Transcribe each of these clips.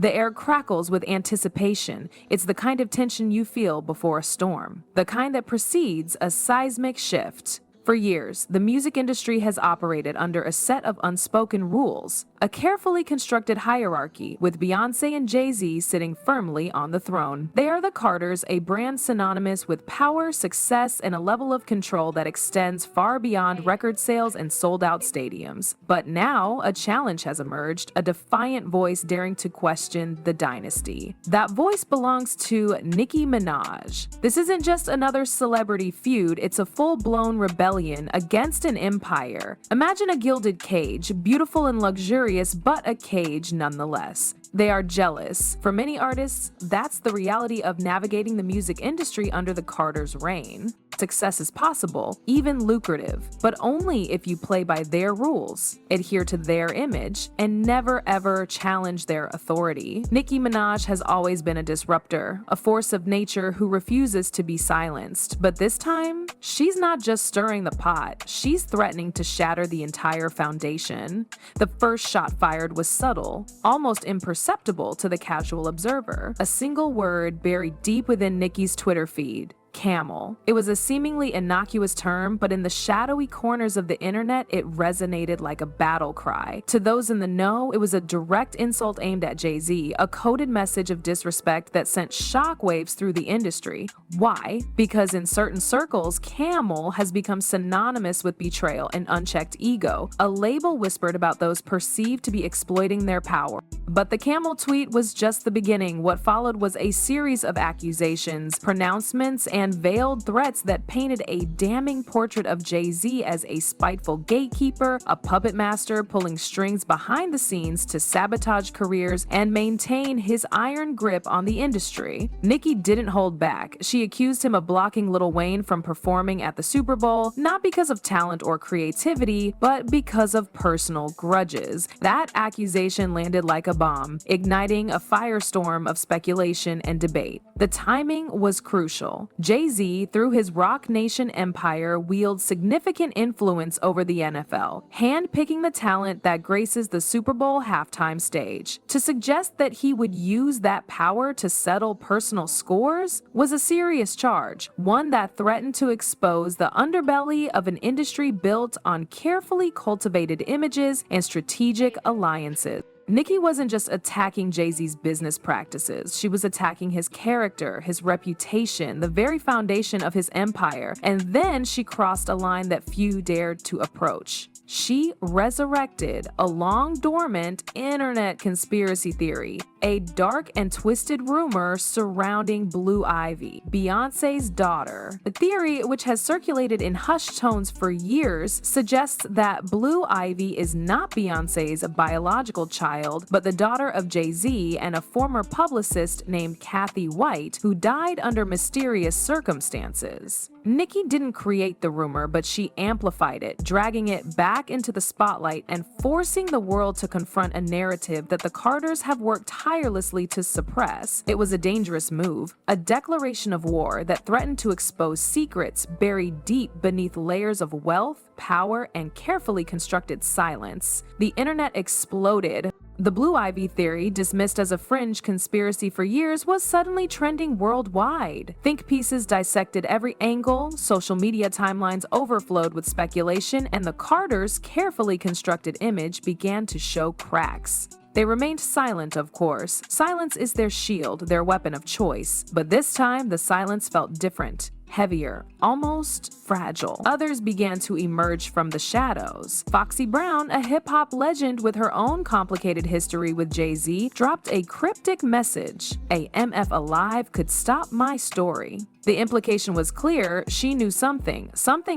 The air crackles with anticipation. It's the kind of tension you feel before a storm, the kind that precedes a seismic shift. For years, the music industry has operated under a set of unspoken rules, a carefully constructed hierarchy with Beyoncé and Jay-Z sitting firmly on the throne. They are the Carters, a brand synonymous with power, success, and a level of control that extends far beyond record sales and sold-out stadiums. But now, a challenge has emerged, a defiant voice daring to question the dynasty. That voice belongs to Nicki Minaj. This isn't just another celebrity feud, it's a full-blown rebellion against an empire. Imagine a gilded cage, beautiful and luxurious, but a cage nonetheless. They are jealous. For many artists, that's the reality of navigating the music industry under the Carters' reign. Success is possible, even lucrative, but only if you play by their rules, adhere to their image, and never ever challenge their authority. Nicki Minaj has always been a disruptor, a force of nature who refuses to be silenced. But this time, she's not just stirring the pot, she's threatening to shatter the entire foundation. The first shot fired was subtle, almost imperceptible to the casual observer. A single word buried deep within Nicki's Twitter feed: camel. It was a seemingly innocuous term, but in the shadowy corners of the internet, it resonated like a battle cry. To those in the know, it was a direct insult aimed at Jay-Z, a coded message of disrespect that sent shockwaves through the industry. Why? Because in certain circles, camel has become synonymous with betrayal and unchecked ego, a label whispered about those perceived to be exploiting their power. But the camel tweet was just the beginning. What followed was a series of accusations, pronouncements, and veiled threats that painted a damning portrait of Jay-Z as a spiteful gatekeeper, a puppet master pulling strings behind the scenes to sabotage careers and maintain his iron grip on the industry. Nicki didn't hold back. She accused him of blocking Lil Wayne from performing at the Super Bowl, not because of talent or creativity, but because of personal grudges. That accusation landed like a bomb, igniting a firestorm of speculation and debate. The timing was crucial. Jay-Z, through his Roc Nation empire, wields significant influence over the NFL, handpicking the talent that graces the Super Bowl halftime stage. To suggest that he would use that power to settle personal scores was a serious charge, one that threatened to expose the underbelly of an industry built on carefully cultivated images and strategic alliances. Nicki wasn't just attacking Jay-Z's business practices, she was attacking his character, his reputation, the very foundation of his empire, and then she crossed a line that few dared to approach. She resurrected a long-dormant internet conspiracy theory, a dark and twisted rumor surrounding Blue Ivy, Beyoncé's daughter. The theory, which has circulated in hushed tones for years, suggests that Blue Ivy is not Beyoncé's biological child, but the daughter of Jay-Z and a former publicist named Kathy White, who died under mysterious circumstances. Nicki didn't create the rumor, but she amplified it, dragging it back into the spotlight and forcing the world to confront a narrative that the Carters have worked tirelessly to suppress. It was a dangerous move, a declaration of war that threatened to expose secrets buried deep beneath layers of wealth, power, and carefully constructed silence. The internet exploded. The Blue Ivy theory, dismissed as a fringe conspiracy for years, was suddenly trending worldwide. Think pieces dissected every angle, social media timelines overflowed with speculation, and the Carters' carefully constructed image began to show cracks. They remained silent, of course. Silence is their shield, their weapon of choice. But this time, the silence felt different. Heavier, almost fragile. Others began to emerge from the shadows. Foxy Brown, a hip-hop legend with her own complicated history with Jay-Z, dropped a cryptic message: "A MF alive could stop my story." The implication was clear. She knew something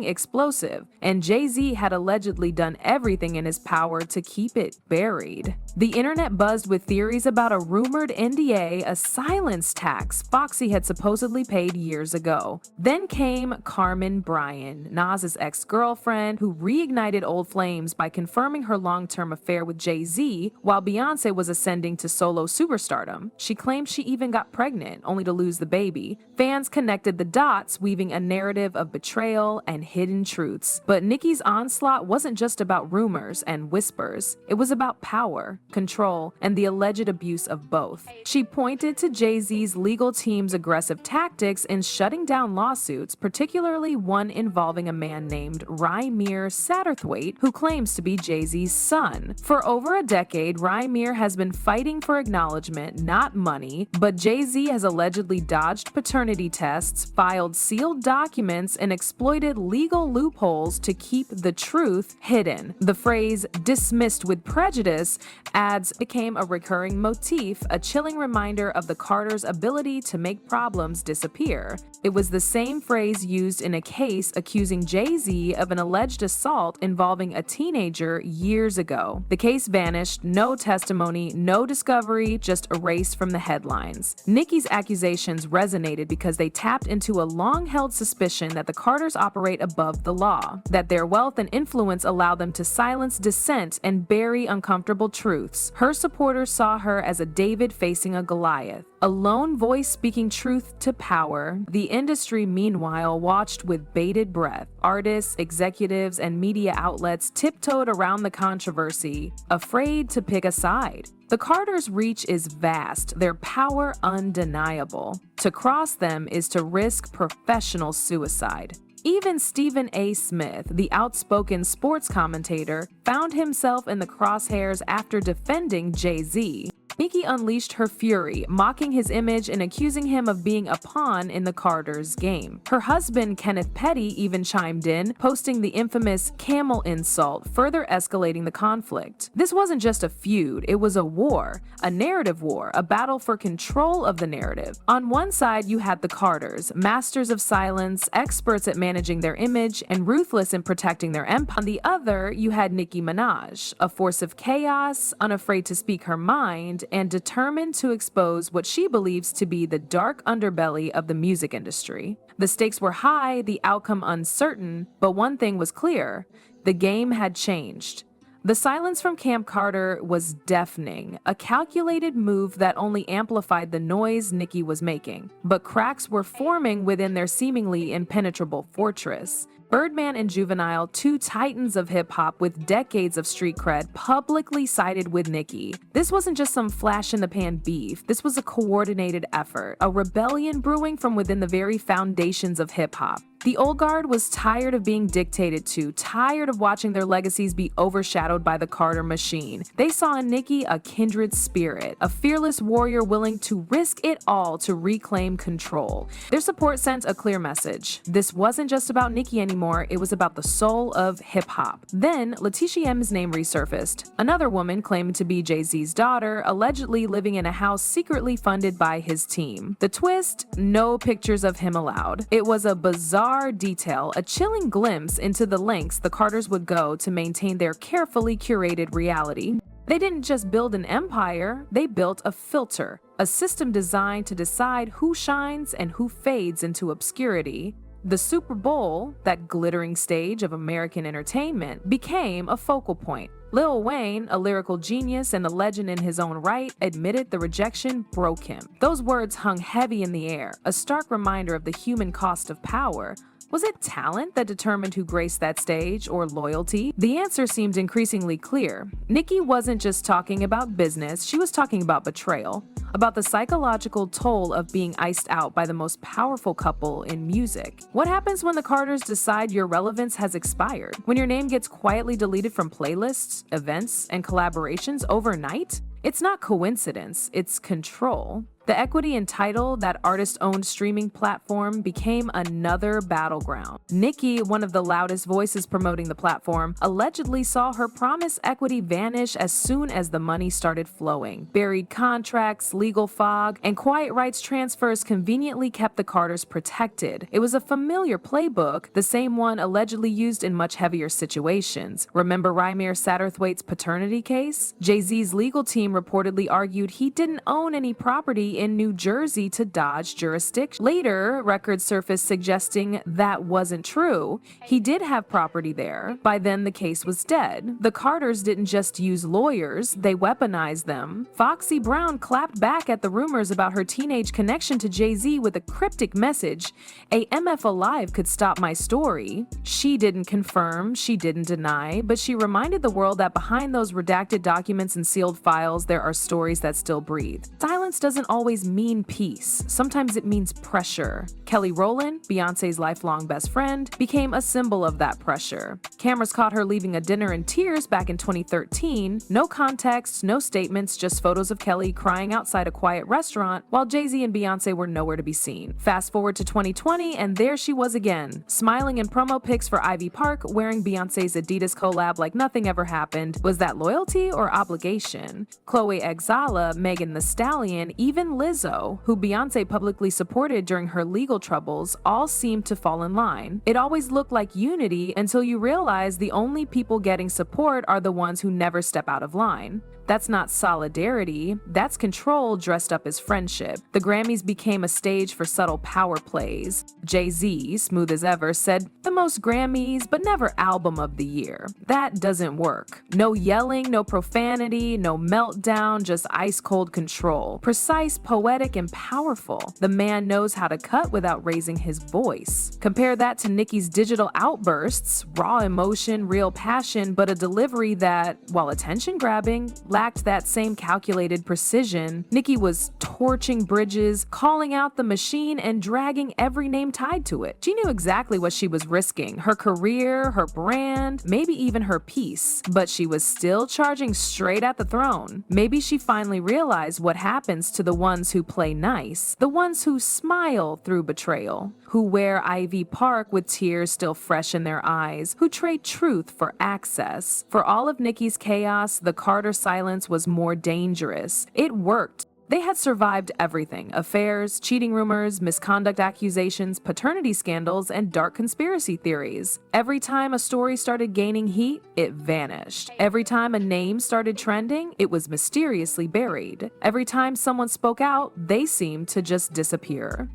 explosive, and Jay-Z had allegedly done everything in his power to keep it buried. The internet buzzed with theories about a rumored NDA, a silence tax Foxy had supposedly paid years ago. Then came Carmen Bryan, Nas's ex-girlfriend, who reignited old flames by confirming her long-term affair with Jay-Z while Beyoncé was ascending to solo superstardom. She claimed she even got pregnant, only to lose the baby. Fans connected the dots, weaving a narrative of betrayal and hidden truths. But Nicki's onslaught wasn't just about rumors and whispers. It was about power. control, and the alleged abuse of both. She pointed to Jay-Z's legal team's aggressive tactics in shutting down lawsuits, particularly one involving a man named Rymir Satterthwaite, who claims to be Jay-Z's son. For over a decade, Rymir has been fighting for acknowledgement, not money, but Jay-Z has allegedly dodged paternity tests, filed sealed documents, and exploited legal loopholes to keep the truth hidden. The phrase "dismissed with prejudice" ads became a recurring motif, a chilling reminder of the Carters' ability to make problems disappear. It was the same phrase used in a case accusing Jay-Z of an alleged assault involving a teenager years ago. The case vanished, no testimony, no discovery, just erased from the headlines. Nicki's accusations resonated because they tapped into a long-held suspicion that the Carters operate above the law, that their wealth and influence allow them to silence dissent and bury uncomfortable truths. Her supporters saw her as a David facing a Goliath, a lone voice speaking truth to power. The industry, meanwhile, watched with bated breath. Artists, executives, and media outlets tiptoed around the controversy, afraid to pick a side. The Carters' reach is vast, their power undeniable. To cross them is to risk professional suicide. Even Stephen A. Smith, the outspoken sports commentator, found himself in the crosshairs after defending Jay-Z. Nicki unleashed her fury, mocking his image and accusing him of being a pawn in the Carters' game. Her husband, Kenneth Petty, even chimed in, posting the infamous camel insult, further escalating the conflict. This wasn't just a feud, it was a war, a narrative war, a battle for control of the narrative. On one side, you had the Carters, masters of silence, experts at managing their image, and ruthless in protecting their empire. On the other, you had Nicki Minaj, a force of chaos, unafraid to speak her mind, and determined to expose what she believes to be the dark underbelly of the music industry. The stakes were high, the outcome uncertain, but one thing was clear: the game had changed. The silence from Camp Carter was deafening, a calculated move that only amplified the noise Nicki was making. But cracks were forming within their seemingly impenetrable fortress. Birdman and Juvenile, two titans of hip-hop with decades of street cred, publicly sided with Nicki. This wasn't just some flash-in-the-pan beef. This was a coordinated effort, a rebellion brewing from within the very foundations of hip-hop. The old guard was tired of being dictated to, tired of watching their legacies be overshadowed by the Carter machine. They saw in Nicki a kindred spirit, a fearless warrior willing to risk it all to reclaim control. Their support sent a clear message. This wasn't just about Nicki anymore, it was about the soul of hip-hop. Then, Leticia M's name resurfaced. Another woman claimed to be Jay-Z's daughter, allegedly living in a house secretly funded by his team. The twist? No pictures of him allowed. It was a bizarre detail, a chilling glimpse into the lengths the Carters would go to maintain their carefully curated reality. They didn't just build an empire, they built a filter, a system designed to decide who shines and who fades into obscurity. The Super Bowl, that glittering stage of American entertainment, became a focal point. Lil Wayne, a lyrical genius and a legend in his own right, admitted the rejection broke him. Those words hung heavy in the air, a stark reminder of the human cost of power. Was it talent that determined who graced that stage, or loyalty? The answer seemed increasingly clear. Nicki wasn't just talking about business, she was talking about betrayal, about the psychological toll of being iced out by the most powerful couple in music. What happens when the Carters decide your relevance has expired? When your name gets quietly deleted from playlists, events, and collaborations overnight? It's not coincidence, it's control. The equity and title, that artist-owned streaming platform, became another battleground. Nicki, one of the loudest voices promoting the platform, allegedly saw her promised equity vanish as soon as the money started flowing. Buried contracts, legal fog, and quiet rights transfers conveniently kept the Carters protected. It was a familiar playbook, the same one allegedly used in much heavier situations. Remember Rymir Satterthwaite's paternity case? Jay-Z's legal team reportedly argued he didn't own any property in New Jersey to dodge jurisdiction. Later, records surfaced suggesting that wasn't true. He did have property there. By then, the case was dead. The Carters didn't just use lawyers, they weaponized them. Foxy Brown clapped back at the rumors about her teenage connection to Jay-Z with a cryptic message, "A MF alive could stop my story." She didn't confirm, she didn't deny, but she reminded the world that behind those redacted documents and sealed files, there are stories that still breathe. Silence doesn't always mean peace. Sometimes it means pressure. Kelly Rowland, Beyoncé's lifelong best friend, became a symbol of that pressure. Cameras caught her leaving a dinner in tears back in 2013. No context, no statements, just photos of Kelly crying outside a quiet restaurant while Jay-Z and Beyoncé were nowhere to be seen. Fast forward to 2020 and there she was again, smiling in promo pics for Ivy Park, wearing Beyoncé's Adidas collab like nothing ever happened. Was that loyalty or obligation? Chloe Exala, Megan Thee Stallion, even Lizzo, who Beyoncé publicly supported during her legal troubles, all seemed to fall in line. It always looked like unity until you realize the only people getting support are the ones who never step out of line. That's not solidarity, that's control dressed up as friendship. The Grammys became a stage for subtle power plays. Jay-Z, smooth as ever, said, "The most Grammys, but never album of the year." That doesn't work. No yelling, no profanity, no meltdown, just ice-cold control. Precise, poetic, and powerful. The man knows how to cut without raising his voice. Compare that to Nicki's digital outbursts, raw emotion, real passion, but a delivery that, while attention-grabbing, lacked that same calculated precision. Nicki was torching bridges, calling out the machine, and dragging every name tied to it. She knew exactly what she was risking, her career, her brand, maybe even her peace, but she was still charging straight at the throne. Maybe she finally realized what happens to the ones who play nice, the ones who smile through betrayal, who wear Ivy Park with tears still fresh in their eyes, who trade truth for access. For all of Nicki's chaos, the Carter silence was more dangerous. It worked. They had survived everything: affairs, cheating rumors, misconduct accusations, paternity scandals, and dark conspiracy theories. Every time a story started gaining heat, it vanished. Every time a name started trending, it was mysteriously buried. Every time someone spoke out, they seemed to just disappear.